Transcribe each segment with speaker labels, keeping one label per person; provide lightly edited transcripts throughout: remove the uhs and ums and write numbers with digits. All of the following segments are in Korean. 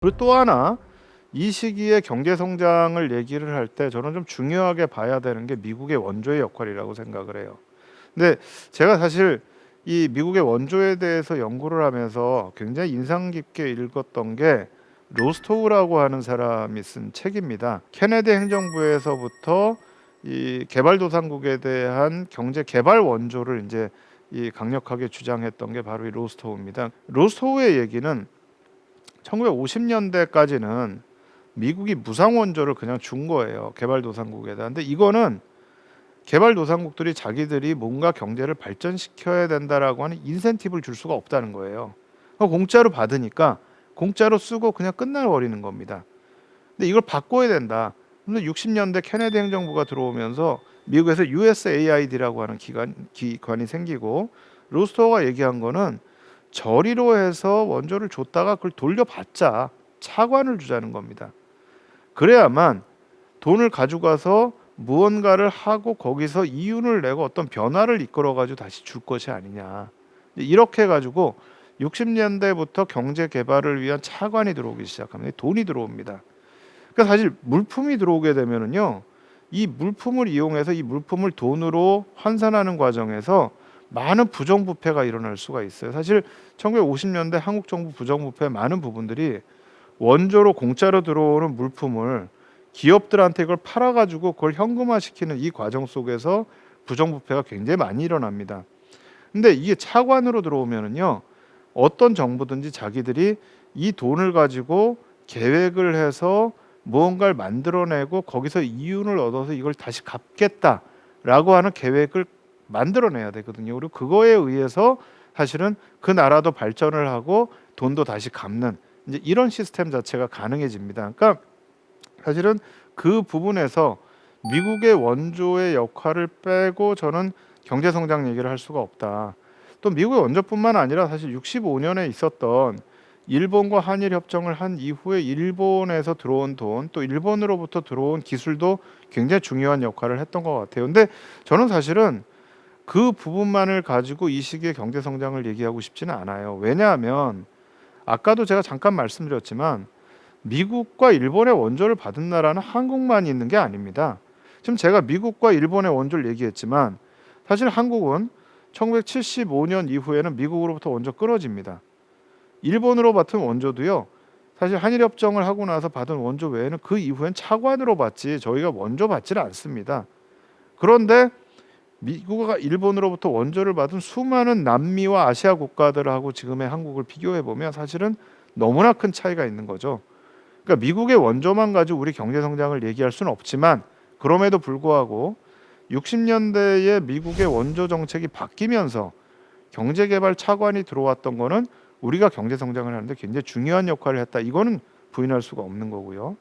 Speaker 1: 그리고 또 하나 이 시기에 경제 성장을 얘기를 할 때 저는 좀 중요하게 봐야 되는 게 미국의 원조의 역할이라고 생각을 해요. 근데 제가 사실 이 미국의 원조에 대해서 연구를 하면서 굉장히 인상 깊게 읽었던 게 로스토우라고 하는 사람이 쓴 책입니다. 케네디 행정부에서부터 이 개발도상국에 대한 경제 개발 원조를 이제 이 강력하게 주장했던 게 바로 이 로스토우입니다. 로스토우의 얘기는 1950년대까지는 미국이 무상 원조를 그냥 준 거예요. 개발도상국에다. 근데 이거는 개발도상국들이 자기들이 뭔가 경제를 발전시켜야 된다라고 하는 인센티브를 줄 수가 없다는 거예요. 공짜로 받으니까 공짜로 쓰고 그냥 끝나버리는 겁니다. 근데 이걸 바꿔야 된다. 근데 60년대 케네디 행정부가 들어오면서 미국에서 USAID라고 하는 기관이 생기고 로스터가 얘기한 거는 저리로 해서 원조를 줬다가 그걸 돌려받자 차관을 주자는 겁니다. 그래야만 돈을 가져가서 무언가를 하고 거기서 이윤을 내고 어떤 변화를 이끌어 가지고 다시 줄 것이 아니냐. 이렇게 해 가지고 60년대부터 경제 개발을 위한 차관이 들어오기 시작합니다. 돈이 들어옵니다. 그러니까 사실 물품이 들어오게 되면은요. 이 물품을 이용해서 이 물품을 돈으로 환산하는 과정에서 많은 부정부패가 일어날 수가 있어요. 사실 1950년대 한국 정부 부정부패의 많은 부분들이 원조로 공짜로 들어오는 물품을 기업들한테 이걸 팔아가지고 그걸 현금화시키는 이 과정 속에서 부정부패가 굉장히 많이 일어납니다. 근데 이게 차관으로 들어오면은요, 어떤 정부든지 자기들이 이 돈을 가지고 계획을 해서 무언가를 만들어내고 거기서 이윤을 얻어서 이걸 다시 갚겠다라고 하는 계획을 만들어내야 되거든요. 그리고 그거에 의해서 사실은 그 나라도 발전을 하고 돈도 다시 갚는 이제 이런 시스템 자체가 가능해집니다. 그러니까 사실은 그 부분에서 미국의 원조의 역할을 빼고 저는 경제 성장 얘기를 할 수가 없다. 또 미국의 원조뿐만 아니라 사실 65년에 있었던 일본과 한일 협정을 한 이후에 일본에서 들어온 돈, 또 일본으로부터 들어온 기술도 굉장히 중요한 역할을 했던 것 같아요. 근데 저는 사실은 그 부분만을 가지고 이 시기의 경제 성장을 얘기하고 싶지는 않아요. 왜냐하면 아까도 제가 잠깐 말씀드렸지만 미국과 일본의 원조를 받은 나라는 한국만 있는 게 아닙니다. 지금 제가 미국과 일본의 원조를 얘기했지만 사실 한국은 1975년 이후에는 미국으로부터 원조 끊어집니다. 일본으로 받은 원조도요. 사실 한일협정을 하고 나서 받은 원조 외에는 그 이후엔 차관으로 받지 저희가 원조 받지는 않습니다. 그런데 미국과 일본으로부터 원조를 받은 수많은 남미와 아시아 국가들하고 지금의 한국을 비교해 보면 사실은 너무나 큰 차이가 있는 거죠. 그러니까 미국의 원조만 가지고 우리 경제 성장을 얘기할 수는 없지만 그럼에도 불구하고 60년대에 미국의 원조 정책이 바뀌면서 경제개발 차관이 들어왔던 거는 우리가 경제 성장을 하는데 굉장히 중요한 역할을 했다. 이거는 부인할 수가 없는 거고요.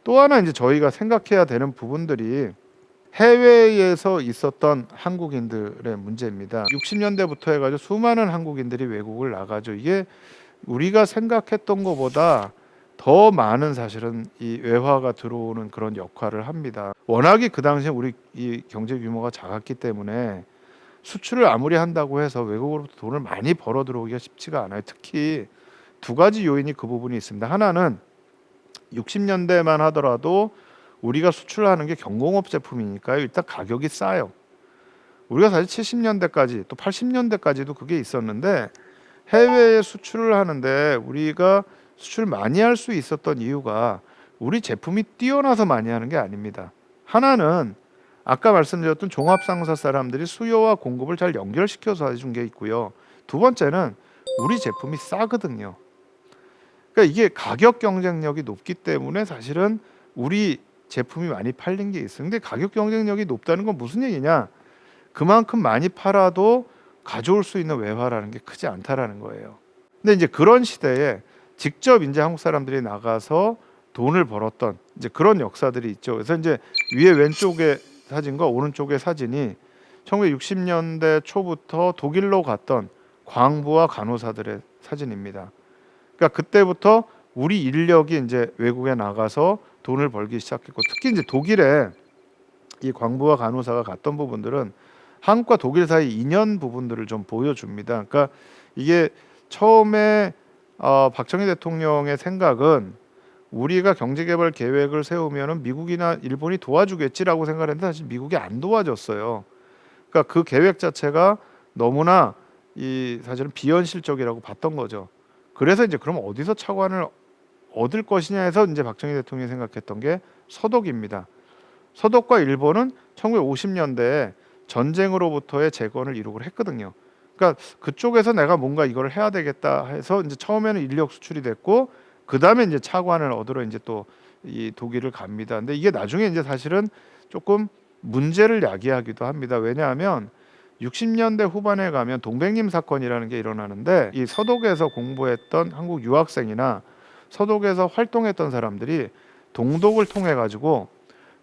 Speaker 1: 또 하나 이제 저희가 생각해야 되는 부분들이 해외에서 있었던 한국인들의 문제입니다. 60년대부터 해가지고 수많은 한국인들이 외국을 나가죠. 이게 우리가 생각했던 것보다 더 많은 사실은 이 외화가 들어오는 그런 역할을 합니다. 워낙에 그 당시에 우리 이 경제 규모가 작았기 때문에 수출을 아무리 한다고 해서 외국으로부터 돈을 많이 벌어 들어오기가 쉽지가 않아요. 특히 두 가지 요인이 그 부분이 있습니다. 하나는 60년대만 하더라도 우리가 수출하는 게 경공업 제품이니까요. 일단 가격이 싸요. 우리가 사실 70년대까지 또 80년대까지도 그게 있었는데 해외에 수출을 하는데 우리가 수출 많이 할 수 있었던 이유가 우리 제품이 뛰어나서 많이 하는 게 아닙니다. 하나는 아까 말씀드렸던 종합상사 사람들이 수요와 공급을 잘 연결시켜서 해준 게 있고요. 두 번째는 우리 제품이 싸거든요. 그러니까 이게 가격 경쟁력이 높기 때문에 사실은 우리 제품이 많이 팔린 게 있어요. 근데 가격 경쟁력이 높다는 건 무슨 얘기냐? 그만큼 많이 팔아도 가져올 수 있는 외화라는 게 크지 않다라는 거예요. 근데 이제 그런 시대에 직접 이제 한국 사람들이 나가서 돈을 벌었던 이제 그런 역사들이 있죠. 그래서 이제 위에 왼쪽에 사진과 오른쪽의 사진이 1960년대 초부터 독일로 갔던 광부와 간호사들의 사진입니다. 그러니까 그때부터 우리 인력이 이제 외국에 나가서 돈을 벌기 시작했고 특히 이제 독일에 이 광부와 간호사가 갔던 부분들은 한국과 독일 사이 인연 부분들을 좀 보여줍니다. 그러니까 이게 처음에 박정희 대통령의 생각은 우리가 경제개발 계획을 세우면은 미국이나 일본이 도와주겠지라고 생각을 했는데 사실 미국이 안 도와줬어요. 그러니까 그 계획 자체가 너무나 이 사실은 비현실적이라고 봤던 거죠. 그래서 이제 그럼 어디서 차관을 얻을 것이냐 해서 이제 박정희 대통령이 생각했던 게 서독입니다. 서독과 일본은 1950년대에 전쟁으로부터의 재건을 이루고 했거든요. 그러니까 그쪽에서 내가 뭔가 이걸 해야 되겠다 해서 이제 처음에는 인력 수출이 됐고 그 다음에 이제 차관을 얻으러 이제 또 이 독일을 갑니다. 근데 이게 나중에 이제 사실은 조금 문제를 야기하기도 합니다. 왜냐하면 60년대 후반에 가면 동백림 사건이라는 게 일어나는데 이 서독에서 공부했던 한국 유학생이나 서독에서 활동했던 사람들이 동독을 통해 가지고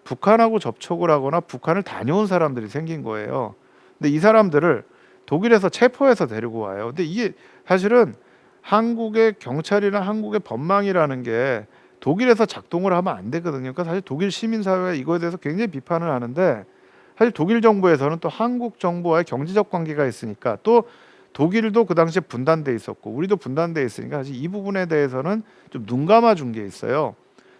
Speaker 1: 북한하고 접촉을 하거나 북한을 다녀온 사람들이 생긴 거예요. 근데 이 사람들을 독일에서 체포해서 데리고 와요. 근데 이게 사실은 한국의 경찰이나 한국의 법망이라는 게 독일에서 작동을 하면 안 되거든요. 그러니까 사실 독일 시민사회가 이거에 대해서 굉장히 비판을 하는데 사실 독일 정부에서는 또 한국 정부와의 경제적 관계가 있으니까 또 독일도 그 당시에 분단돼 있었고 우리도 분단돼 있으니까 사실 이 부분에 대해서는 좀 눈 감아 준 게 있어요.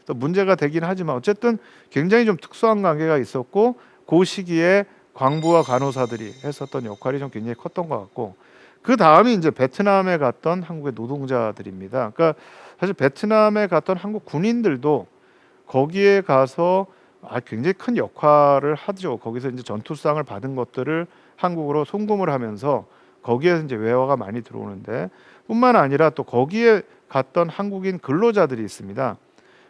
Speaker 1: 또 문제가 되긴 하지만 어쨌든 굉장히 좀 특수한 관계가 있었고 그 시기에 광부와 간호사들이 했었던 역할이 좀 굉장히 컸던 것 같고 그 다음이 이제 베트남에 갔던 한국의 노동자들입니다. 그러니까 사실 베트남에 갔던 한국 군인들도 거기에 가서 굉장히 큰 역할을 하죠. 거기서 이제 전투상을 받은 것들을 한국으로 송금을 하면서 거기에서 이제 외화가 많이 들어오는데 뿐만 아니라 또 거기에 갔던 한국인 근로자들이 있습니다.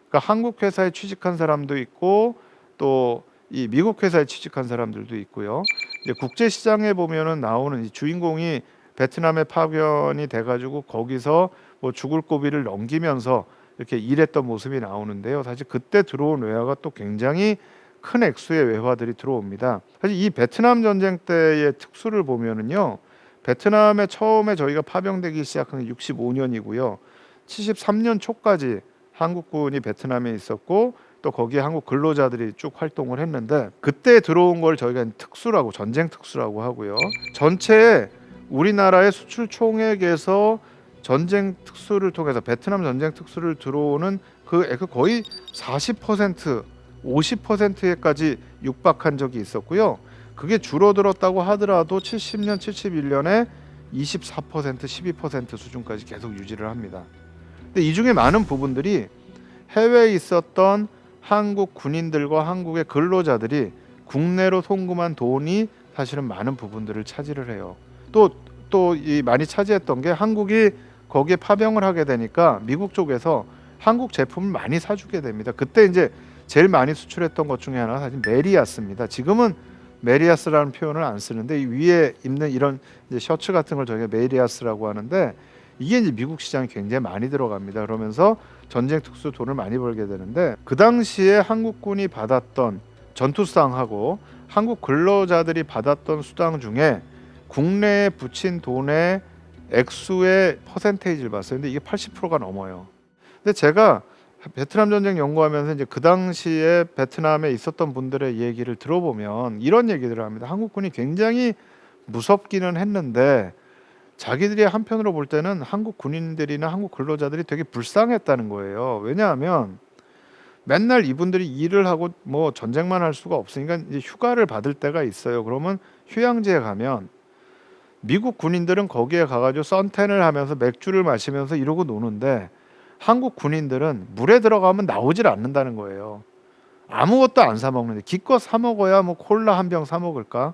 Speaker 1: 그러니까 한국 회사에 취직한 사람도 있고 또 이 미국 회사에 취직한 사람들도 있고요. 이제 국제 시장에 보면은 나오는 이 주인공이 베트남에 파견이 돼가지고 거기서 뭐 죽을 고비를 넘기면서 이렇게 일했던 모습이 나오는데요. 사실 그때 들어온 외화가 또 굉장히 큰 액수의 외화들이 들어옵니다. 사실 이 베트남 전쟁 때의 특수를 보면은요. 베트남에 처음에 저희가 파병되기 시작한 게 65년이고요. 73년 초까지 한국군이 베트남에 있었고 또 거기에 한국 근로자들이 쭉 활동을 했는데 그때 들어온 걸 저희가 특수라고 전쟁 특수라고 하고요. 전체 우리나라의 수출 총액에서 전쟁 특수를 통해서 베트남 전쟁 특수를 들어오는 그 거의 40%, 50%에까지 육박한 적이 있었고요. 그게 줄어들었다고 하더라도 70년, 71년에 24%, 12% 수준까지 계속 유지를 합니다. 근데 이 중에 많은 부분들이 해외에 있었던 한국 군인들과 한국의 근로자들이 국내로 송금한 돈이 사실은 많은 부분들을 차지를 해요. 또 이 많이 차지했던 게 한국이 거기에 파병을 하게 되니까 미국 쪽에서 한국 제품을 많이 사주게 됩니다. 그때 이제 제일 많이 수출했던 것 중에 하나가 사실 메리아스입니다. 지금은 메리아스라는 표현을 안 쓰는데 이 위에 입는 이런 이제 셔츠 같은 걸 저희가 메리아스라고 하는데 이게 이제 미국 시장에 굉장히 많이 들어갑니다. 그러면서 전쟁 특수 돈을 많이 벌게 되는데 그 당시에 한국군이 받았던 전투수당하고 한국 근로자들이 받았던 수당 중에 국내에 붙인 돈의 액수의 퍼센테이지를 봤어요. 근데 이게 80%가 넘어요. 근데 제가 베트남 전쟁 연구하면서 이제 그 당시에 베트남에 있었던 분들의 얘기를 들어보면 이런 얘기들을 합니다. 한국군이 굉장히 무섭기는 했는데 자기들이 한편으로 볼 때는 한국 군인들이나 한국 근로자들이 되게 불쌍했다는 거예요. 왜냐하면 맨날 이분들이 일을 하고 뭐 전쟁만 할 수가 없으니까 이제 휴가를 받을 때가 있어요. 그러면 휴양지에 가면 미국 군인들은 거기에 가가지고 선탠을 하면서 맥주를 마시면서 이러고 노는데 한국 군인들은 물에 들어가면 나오질 않는다는 거예요. 아무것도 안 사 먹는데 기껏 사 먹어야 뭐 콜라 한 병 사 먹을까?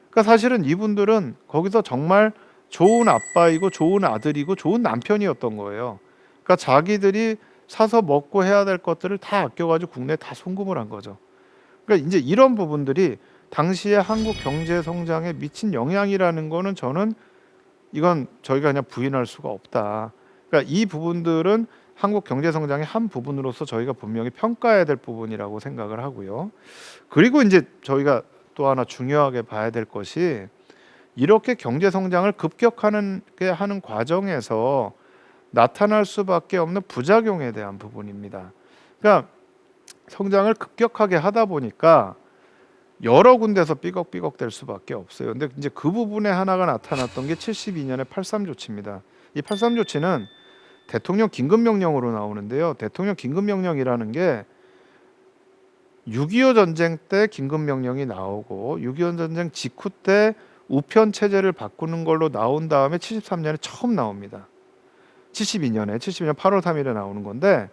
Speaker 1: 그러니까 사실은 이분들은 거기서 정말 좋은 아빠이고 좋은 아들이고 좋은 남편이었던 거예요. 그러니까 자기들이 사서 먹고 해야 될 것들을 다 아껴가지고 국내에 다 송금을 한 거죠. 그러니까 이제 이런 부분들이 당시에 한국 경제 성장에 미친 영향이라는 거는 저는 이건 저희가 그냥 부인할 수가 없다. 그러니까 이 부분들은 한국 경제 성장의 한 부분으로서 저희가 분명히 평가해야 될 부분이라고 생각을 하고요. 그리고 이제 저희가 또 하나 중요하게 봐야 될 것이 이렇게 경제 성장을 급격하게 하는 과정에서 나타날 수밖에 없는 부작용에 대한 부분입니다. 그러니까 성장을 급격하게 하다 보니까 여러 군데서 삐걱삐걱 될 수밖에 없어요. 근데 이제 그 부분에 하나가 나타났던 게 72년의 83 조치입니다. 이 83 조치는 대통령 긴급명령으로 나오는데요. 대통령 긴급명령이라는 게 6.25 전쟁 때 긴급명령이 나오고 6.25 전쟁 직후 때 우편 체제를 바꾸는 걸로 나온 다음에 73년에 처음 나옵니다. 72년 8월 3일에 나오는 건데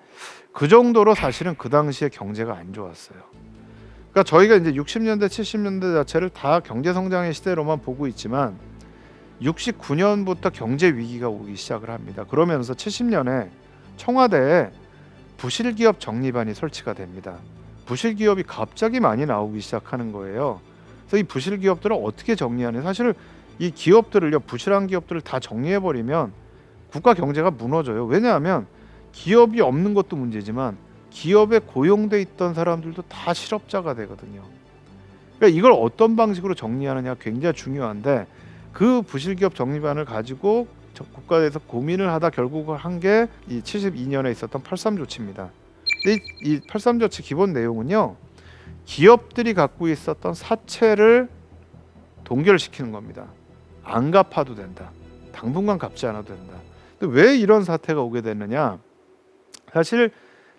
Speaker 1: 그 정도로 사실은 그 당시에 경제가 안 좋았어요. 그러니까 저희가 이제 60년대 70년대 자체를 다 경제 성장의 시대로만 보고 있지만 69년부터 경제 위기가 오기 시작을 합니다. 그러면서 70년에 청와대에 부실기업 정리반이 설치가 됩니다. 부실기업이 갑자기 많이 나오기 시작하는 거예요. 그래서 이 부실기업들을 어떻게 정리하냐. 사실 이 기업들을요, 부실한 기업들을 다 정리해버리면 국가 경제가 무너져요. 왜냐하면 기업이 없는 것도 문제지만 기업에 고용돼 있던 사람들도 다 실업자가 되거든요. 그러니까 이걸 어떤 방식으로 정리하느냐 굉장히 중요한데 그 부실기업 정리반을 가지고 국가에서 고민을 하다 결국 한 게 이 72년에 있었던 83 조치입니다. 근데 이 83 조치 기본 내용은요, 기업들이 갖고 있었던 사채를 동결시키는 겁니다. 안 갚아도 된다. 당분간 갚지 않아도 된다. 근데 왜 이런 사태가 오게 됐느냐? 사실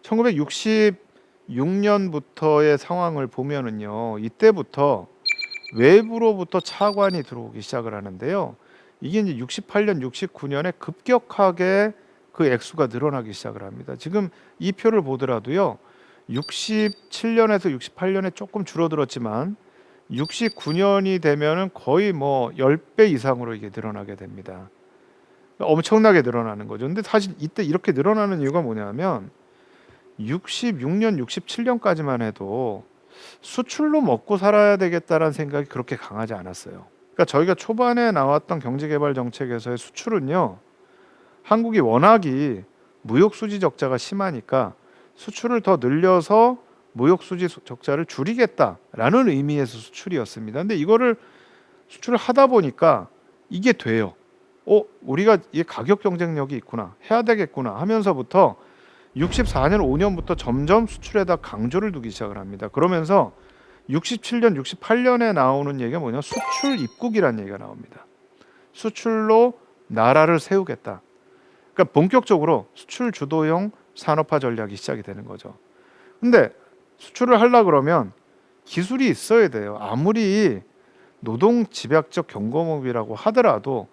Speaker 1: 1966년부터의 상황을 보면은요, 이때부터 외부로부터 차관이 들어오기 시작을 하는데요. 이게 이제 68년, 69년에 급격하게 그 액수가 늘어나기 시작을 합니다. 지금 이 표를 보더라도요, 67년에서 68년에 조금 줄어들었지만 69년이 되면은 거의 뭐 10배 이상으로 이게 늘어나게 됩니다. 엄청나게 늘어나는 거죠. 근데 사실 이때 이렇게 늘어나는 이유가 뭐냐면 66년, 67년까지만 해도 수출로 먹고 살아야 되겠다라는 생각이 그렇게 강하지 않았어요. 그러니까 저희가 초반에 나왔던 경제개발 정책에서의 수출은요, 한국이 워낙이 무역수지 적자가 심하니까 수출을 더 늘려서 무역수지 적자를 줄이겠다라는 의미에서 수출이었습니다. 근데 이거를 수출을 하다 보니까 이게 돼요. 우리가 이 가격 경쟁력이 있구나, 해야 되겠구나 하면서부터 64년 5년부터 점점 수출에다 강조를 두기 시작을 합니다. 그러면서 67년 68년에 나오는 얘기가 뭐냐, 수출 입국이라는 얘기가 나옵니다. 수출로 나라를 세우겠다. 그러니까 본격적으로 수출 주도형 산업화 전략이 시작이 되는 거죠. 근데 수출을 하려 그러면 기술이 있어야 돼요. 아무리 노동 집약적 경공업이라고 하더라도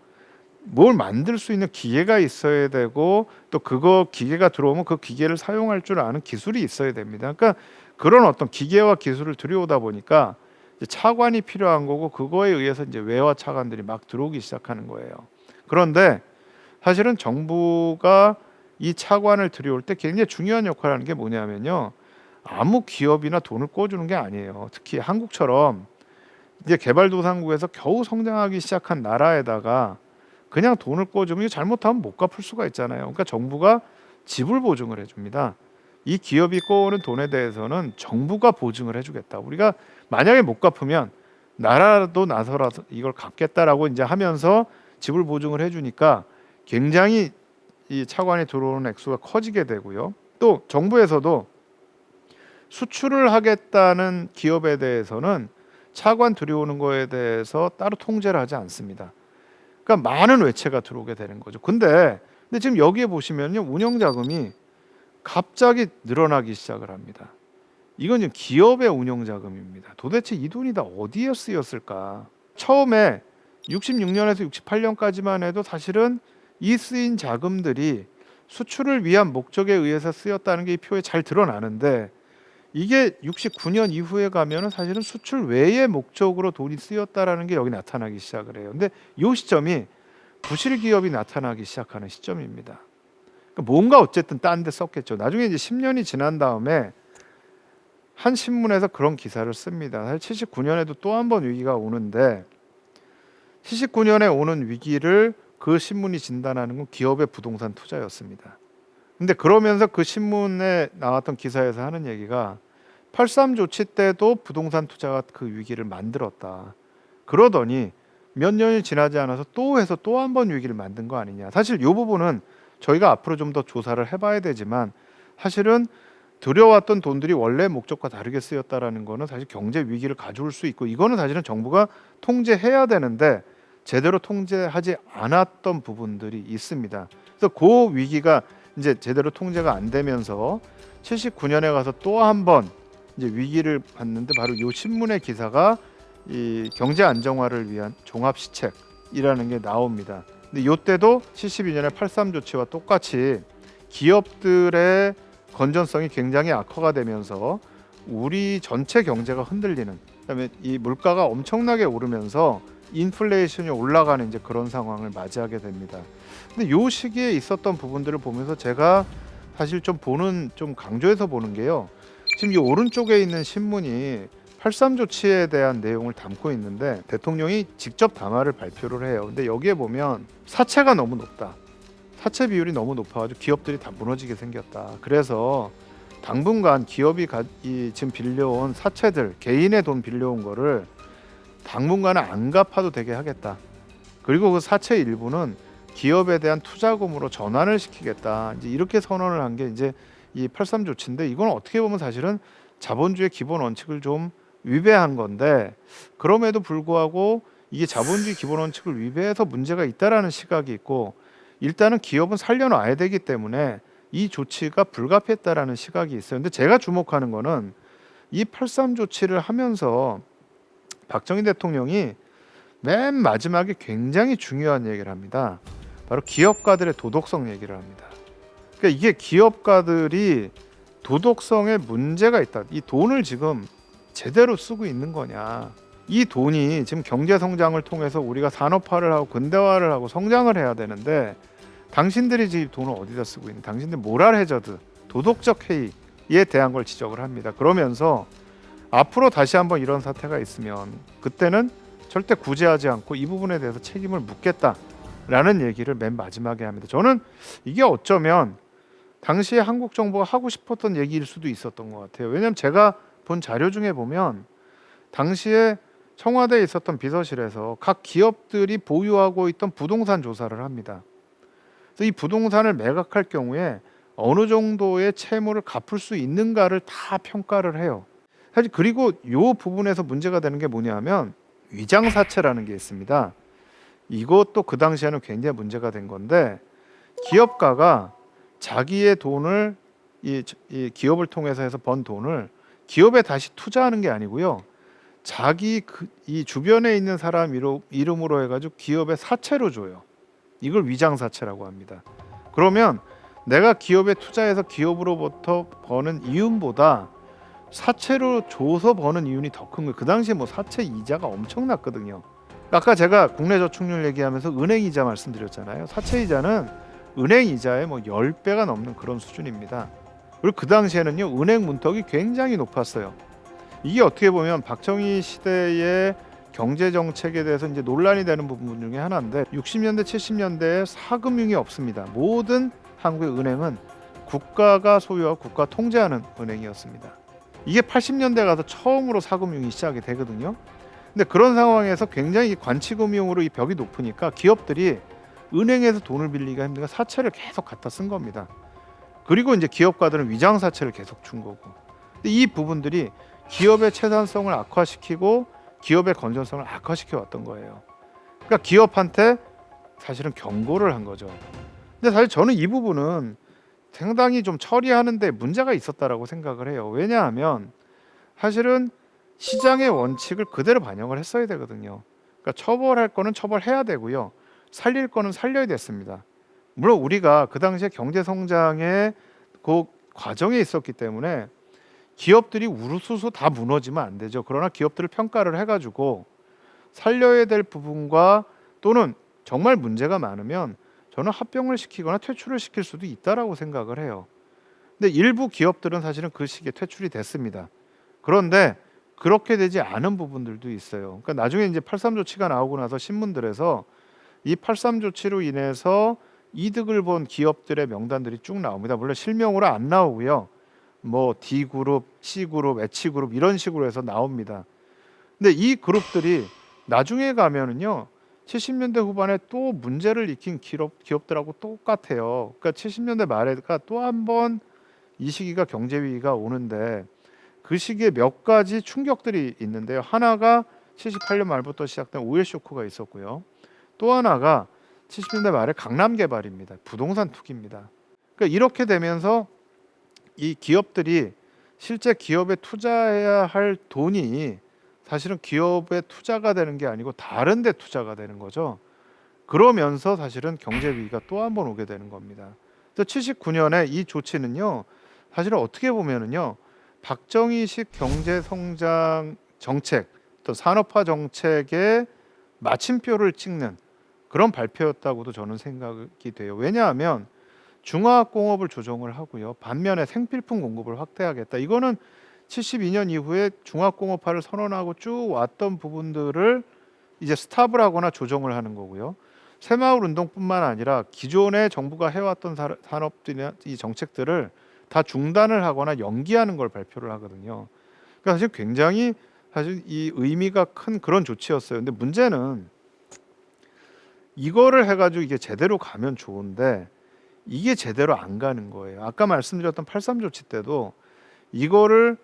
Speaker 1: 뭘 만들 수 있는 기계가 있어야 되고, 또 그거 기계가 들어오면 그 기계를 사용할 줄 아는 기술이 있어야 됩니다. 그러니까 그런 어떤 기계와 기술을 들여오다 보니까 이제 차관이 필요한 거고, 그거에 의해서 이제 외화 차관들이 막 들어오기 시작하는 거예요. 그런데 사실은 정부가 이 차관을 들여올 때 굉장히 중요한 역할을 하는 게 뭐냐면요, 아무 기업이나 돈을 꿔주는 게 아니에요. 특히 한국처럼 이제 개발도상국에서 겨우 성장하기 시작한 나라에다가 그냥 돈을 꿔주면 잘못하면 못 갚을 수가 있잖아요. 그러니까 정부가 지불 보증을 해줍니다. 이 기업이 꿔오는 돈에 대해서는 정부가 보증을 해주겠다. 우리가 만약에 못 갚으면 나라도 나서라서 이걸 갚겠다라고 이제 하면서 지불 보증을 해주니까 굉장히 이 차관이 들어오는 액수가 커지게 되고요. 또 정부에서도 수출을 하겠다는 기업에 대해서는 차관 들여오는 거에 대해서 따로 통제를 하지 않습니다. 그러니까 많은 외채가 들어오게 되는 거죠. 근데 지금 여기에 보시면요, 운영자금이 갑자기 늘어나기 시작을 합니다. 이건 지금 기업의 운영자금입니다. 도대체 이 돈이 다 어디에 쓰였을까? 처음에 66년에서 68년까지만 해도 사실은 이 쓰인 자금들이 수출을 위한 목적에 의해서 쓰였다는 게 이 표에 잘 드러나는데, 이게 69년 이후에 가면은 사실은 수출 외의 목적으로 돈이 쓰였다라는 게 여기 나타나기 시작을 해요. 근데 이 시점이 부실 기업이 나타나기 시작하는 시점입니다. 그러니까 뭔가 어쨌든 딴 데 썼겠죠. 나중에 이제 10년이 지난 다음에 한 신문에서 그런 기사를 씁니다. 사실 79년에도 또 한 번 위기가 오는데, 79년에 오는 위기를 그 신문이 진단하는 건 기업의 부동산 투자였습니다. 근데 그러면서 그 신문에 나왔던 기사에서 하는 얘기가 83 조치 때도 부동산 투자가 그 위기를 만들었다. 그러더니 몇 년이 지나지 않아서 또 해서 또 한 번 위기를 만든 거 아니냐. 사실 이 부분은 저희가 앞으로 좀 더 조사를 해봐야 되지만, 사실은 들여왔던 돈들이 원래 목적과 다르게 쓰였다라는 거는 사실 경제 위기를 가져올 수 있고, 이거는 사실은 정부가 통제해야 되는데 제대로 통제하지 않았던 부분들이 있습니다. 그래서 그 위기가 이제 제대로 통제가 안 되면서 79년에 가서 또 한 번 이제 위기를 봤는데, 바로 이 신문의 기사가 이 경제 안정화를 위한 종합 시책이라는 게 나옵니다. 근데 이때도 72년에 83 조치와 똑같이 기업들의 건전성이 굉장히 악화가 되면서 우리 전체 경제가 흔들리는, 그다음에 이 물가가 엄청나게 오르면서 인플레이션이 올라가는 이제 그런 상황을 맞이하게 됩니다. 근데 요 시기에 있었던 부분들을 보면서 제가 사실 좀 강조해서 보는 게요. 지금 이 오른쪽에 있는 신문이 83 조치에 대한 내용을 담고 있는데 대통령이 직접 담화를 발표를 해요. 근데 여기에 보면 사채가 너무 높다. 사채 비율이 너무 높아가지고 기업들이 다 무너지게 생겼다. 그래서 당분간 기업이 지금 빌려온 사채들, 개인의 돈 빌려온 거를 당분간은 안 갚아도 되게 하겠다. 그리고 그 사채 일부는 기업에 대한 투자금으로 전환을 시키겠다. 이제 이렇게 선언을 한 게 이제 이 83 조치인데, 이건 어떻게 보면 사실은 자본주의 기본 원칙을 좀 위배한 건데, 그럼에도 불구하고 이게 자본주의 기본 원칙을 위배해서 문제가 있다라는 시각이 있고, 일단은 기업은 살려놔야 되기 때문에 이 조치가 불가피했다라는 시각이 있어요. 근데 제가 주목하는 거는 이 83 조치를 하면서 박정희 대통령이 맨 마지막에 굉장히 중요한 얘기를 합니다. 바로 기업가들의 도덕성 얘기를 합니다. 그러니까 이게 기업가들이 도덕성에 문제가 있다. 이 돈을 지금 제대로 쓰고 있는 거냐. 이 돈이 지금 경제 성장을 통해서 우리가 산업화를 하고 근대화를 하고 성장을 해야 되는데, 당신들이 지금 돈을 어디다 쓰고 있는, 당신들 모랄 해저드, 도덕적 해이에 대한 걸 지적을 합니다. 그러면서 앞으로 다시 한번 이런 사태가 있으면 그때는 절대 구제하지 않고 이 부분에 대해서 책임을 묻겠다라는 얘기를 맨 마지막에 합니다. 저는 이게 어쩌면 당시에 한국 정부가 하고 싶었던 얘기일 수도 있었던 것 같아요. 왜냐하면 제가 본 자료 중에 보면 당시에 청와대에 있었던 비서실에서 각 기업들이 보유하고 있던 부동산 조사를 합니다. 그래서 이 부동산을 매각할 경우에 어느 정도의 채무를 갚을 수 있는가를 다 평가를 해요. 사실 그리고 이 부분에서 문제가 되는 게 뭐냐면 위장사채라는 게 있습니다. 이것도 그 당시에는 굉장히 문제가 된 건데, 기업가가 자기의 돈을 이 기업을 통해서 해서 번 돈을 기업에 다시 투자하는 게 아니고요, 자기 이 주변에 있는 사람 이름으로 해가지고 기업에 사채로 줘요. 이걸 위장사채라고 합니다. 그러면 내가 기업에 투자해서 기업으로부터 버는 이윤보다 사채로 줘서 버는 이윤이 더 큰 거예요. 그 당시에 뭐 사채 이자가 엄청났거든요. 아까 제가 국내 저축률 얘기하면서 은행 이자 말씀드렸잖아요. 사채 이자는 은행 이자의 뭐 10배가 넘는 그런 수준입니다. 그리고 그 당시에는요, 은행 문턱이 굉장히 높았어요. 이게 어떻게 보면 박정희 시대의 경제 정책에 대해서 이제 논란이 되는 부분 중에 하나인데, 60년대 70년대에 사금융이 없습니다. 모든 한국의 은행은 국가가 소유하고 국가 통제하는 은행이었습니다. 이게 80년대 가서 처음으로 사금융이 시작이 되거든요. 근데 그런 상황에서 굉장히 관치금융으로 이 벽이 높으니까 기업들이 은행에서 돈을 빌리기가 힘드니까 사채를 계속 갖다 쓴 겁니다. 그리고 이제 기업가들은 위장사채를 계속 준 거고. 근데 이 부분들이 기업의 채산성을 악화시키고 기업의 건전성을 악화시켜 왔던 거예요. 그러니까 기업한테 사실은 경고를 한 거죠. 근데 사실 저는 이 부분은 상당히 좀 처리하는데 문제가 있었다라고 생각을 해요. 왜냐하면 사실은 시장의 원칙을 그대로 반영을 했어야 되거든요. 그러니까 처벌할 거는 처벌해야 되고요, 살릴 거는 살려야 됐습니다. 물론 우리가 그 당시에 경제 성장의 그 과정에 있었기 때문에 기업들이 우르수수 다 무너지면 안 되죠. 그러나 기업들을 평가를 해가지고 살려야 될 부분과 또는 정말 문제가 많으면 저는 합병을 시키거나 퇴출을 시킬 수도 있다라고 생각을 해요. 근데 일부 기업들은 사실은 그 시기에 퇴출이 됐습니다. 그런데 그렇게 되지 않은 부분들도 있어요. 그러니까 나중에 이제 83 조치가 나오고 나서 신문들에서 이 83 조치로 인해서 이득을 본 기업들의 명단들이 쭉 나옵니다. 물론 실명으로 안 나오고요, 뭐 D그룹, C그룹, H그룹 이런 식으로 해서 나옵니다. 근데 이 그룹들이 나중에 가면은요, 70년대 후반에 또 문제를 일으킨 기업들하고 똑같아요. 그러니까 70년대 말에가 또 한 번 이 시기가 경제 위기가 오는데, 그 시기에 몇 가지 충격들이 있는데요. 하나가 78년 말부터 시작된 오일 쇼크가 있었고요. 또 하나가 70년대 말에 강남 개발입니다. 부동산 투기입니다. 그러니까 이렇게 되면서 이 기업들이 실제 기업에 투자해야 할 돈이 사실은 기업에 투자가 되는 게 아니고 다른 데 투자가 되는 거죠. 그러면서 사실은 경제 위기가 또 한 번 오게 되는 겁니다. 그래서 79년에 이 조치는요. 사실은 어떻게 보면은요. 박정희식 경제 성장 정책, 또 산업화 정책의 마침표를 찍는 그런 발표였다고도 저는 생각이 돼요. 왜냐하면 중화학공업을 조정을 하고요. 반면에 생필품 공급을 확대하겠다. 이거는 72년 이후에 중화학공업화를 선언하고 쭉 왔던 부분들을 이제 스탑을 하거나 조정을 하는 거고요. 새마을 운동뿐만 아니라 기존에 정부가 해왔던 산업들이나 이 정책들을 다 중단을 하거나 연기하는 걸 발표를 하거든요. 그러니까 사실 굉장히 사실 이 의미가 큰 그런 조치였어요. 근데 문제는 이거를 해가지고 이게 제대로 가면 좋은데 이게 제대로 안 가는 거예요. 아까 말씀드렸던 83 조치 때도 이거를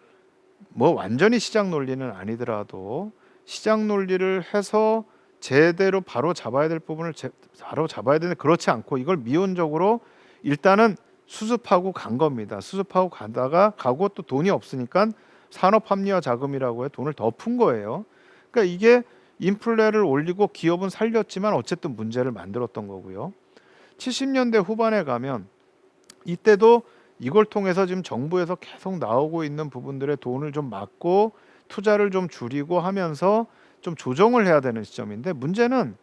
Speaker 1: 뭐 완전히 시장 논리는 아니더라도 시장 논리를 해서 제대로 바로 잡아야 될 부분을 바로 잡아야 되는데 그렇지 않고 이걸 미온적으로 일단은 수습하고 간 겁니다. 수습하고 가다가 가고 또 돈이 없으니까 산업합리화 자금이라고 해 돈을 더 푼 거예요. 그러니까 이게 인플레를 올리고 기업은 살렸지만 어쨌든 문제를 만들었던 거고요. 70년대 후반에 가면 이때도 이걸 통해서 지금 정부에서 계속 나오고 있는 부분들의 돈을 좀 막고 투자를 좀 줄이고 하면서 좀 조정을 해야 되는 시점인데 문제는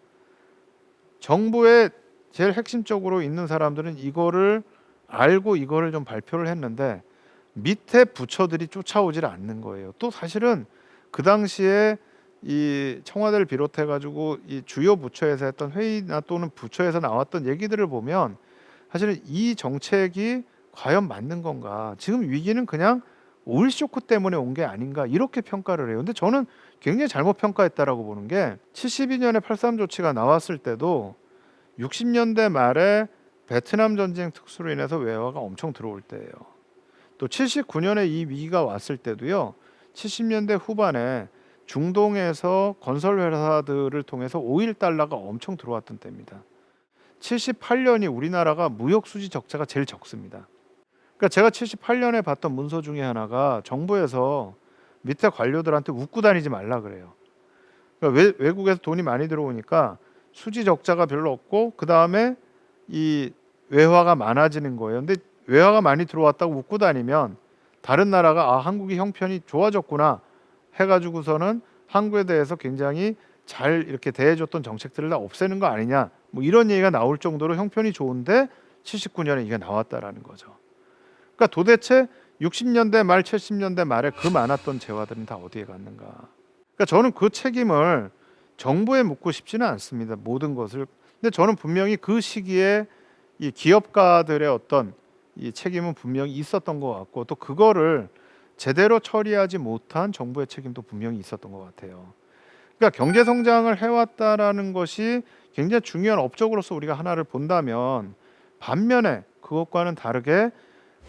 Speaker 1: 정부의 제일 핵심적으로 있는 사람들은 이거를 알고 이거를 좀 발표를 했는데 밑에 부처들이 쫓아오질 않는 거예요. 또 사실은 그 당시에 이 청와대를 비롯해 가지고 이 주요 부처에서 했던 회의나 또는 부처에서 나왔던 얘기들을 보면 사실은 이 정책이 과연 맞는 건가? 지금 위기는 그냥 오일 쇼크 때문에 온 게 아닌가? 이렇게 평가를 해요. 근데 저는 굉장히 잘못 평가했다라고 보는 게 72년에 83 조치가 나왔을 때도 60년대 말에 베트남 전쟁 특수로 인해서 외화가 엄청 들어올 때예요. 또 79년에 이 위기가 왔을 때도요. 70년대 후반에 중동에서 건설 회사들을 통해서 오일 달러가 엄청 들어왔던 때입니다. 78년이 우리나라가 무역 수지 적자가 제일 적습니다. 그러니까 제가 78년에 봤던 문서 중에 하나가 정부에서 밑에 관료들한테 웃고 다니지 말라 그래요. 그러니까 외국에서 돈이 많이 들어오니까 수지 적자가 별로 없고 그 다음에 이 외화가 많아지는 거예요. 근데 외화가 많이 들어왔다고 웃고 다니면 다른 나라가 아 한국이 형편이 좋아졌구나 해가지고서는 한국에 대해서 굉장히 잘 이렇게 대해줬던 정책들을 다 없애는 거 아니냐 뭐 이런 얘기가 나올 정도로 형편이 좋은데 79년에 이게 나왔다라는 거죠. 그러니까 도대체 60년대 말 70년대 말에 그 많았던 재화들은 다 어디에 갔는가. 그러니까 저는 그 책임을 정부에 묻고 싶지는 않습니다. 모든 것을. 근데 저는 분명히 그 시기에 이 기업가들의 어떤 이 책임은 분명히 있었던 것 같고 또 그거를 제대로 처리하지 못한 정부의 책임도 분명히 있었던 것 같아요. 그러니까 경제 성장을 해왔다라는 것이 굉장히 중요한 업적으로서 우리가 하나를 본다면 반면에 그것과는 다르게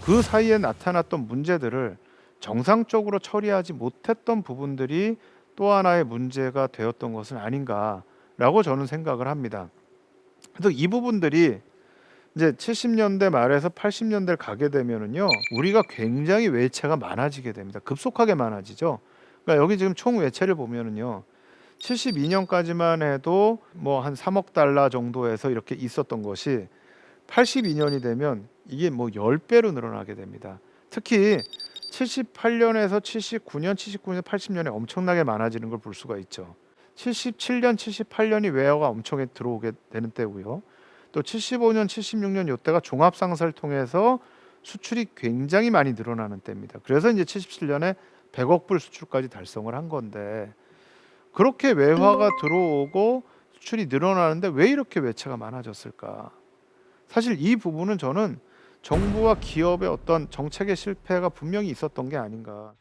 Speaker 1: 그 사이에 나타났던 문제들을 정상적으로 처리하지 못했던 부분들이 또 하나의 문제가 되었던 것은 아닌가라고 저는 생각을 합니다. 그래서 이 부분들이 이제 70년대 말에서 80년대를 가게 되면은요, 우리가 굉장히 외채가 많아지게 됩니다. 급속하게 많아지죠. 그러니까 여기 지금 총 외채를 보면은요, 72년까지만 해도 뭐 한 3억 달러 정도에서 이렇게 있었던 것이 82년이 되면 이게 뭐 10배로 늘어나게 됩니다. 특히 78년에서 79년, 80년에 엄청나게 많아지는 걸 볼 수가 있죠. 77년, 78년이 외화가 엄청나게 들어오게 되는 때고요. 또 75년, 76년 이때가 종합상사를 통해서 수출이 굉장히 많이 늘어나는 때입니다. 그래서 이제 77년에 100억 불 수출까지 달성을 한 건데 그렇게 외화가 들어오고 수출이 늘어나는데 왜 이렇게 외채가 많아졌을까? 사실 이 부분은 저는 정부와 기업의 어떤 정책의 실패가 분명히 있었던 게 아닌가.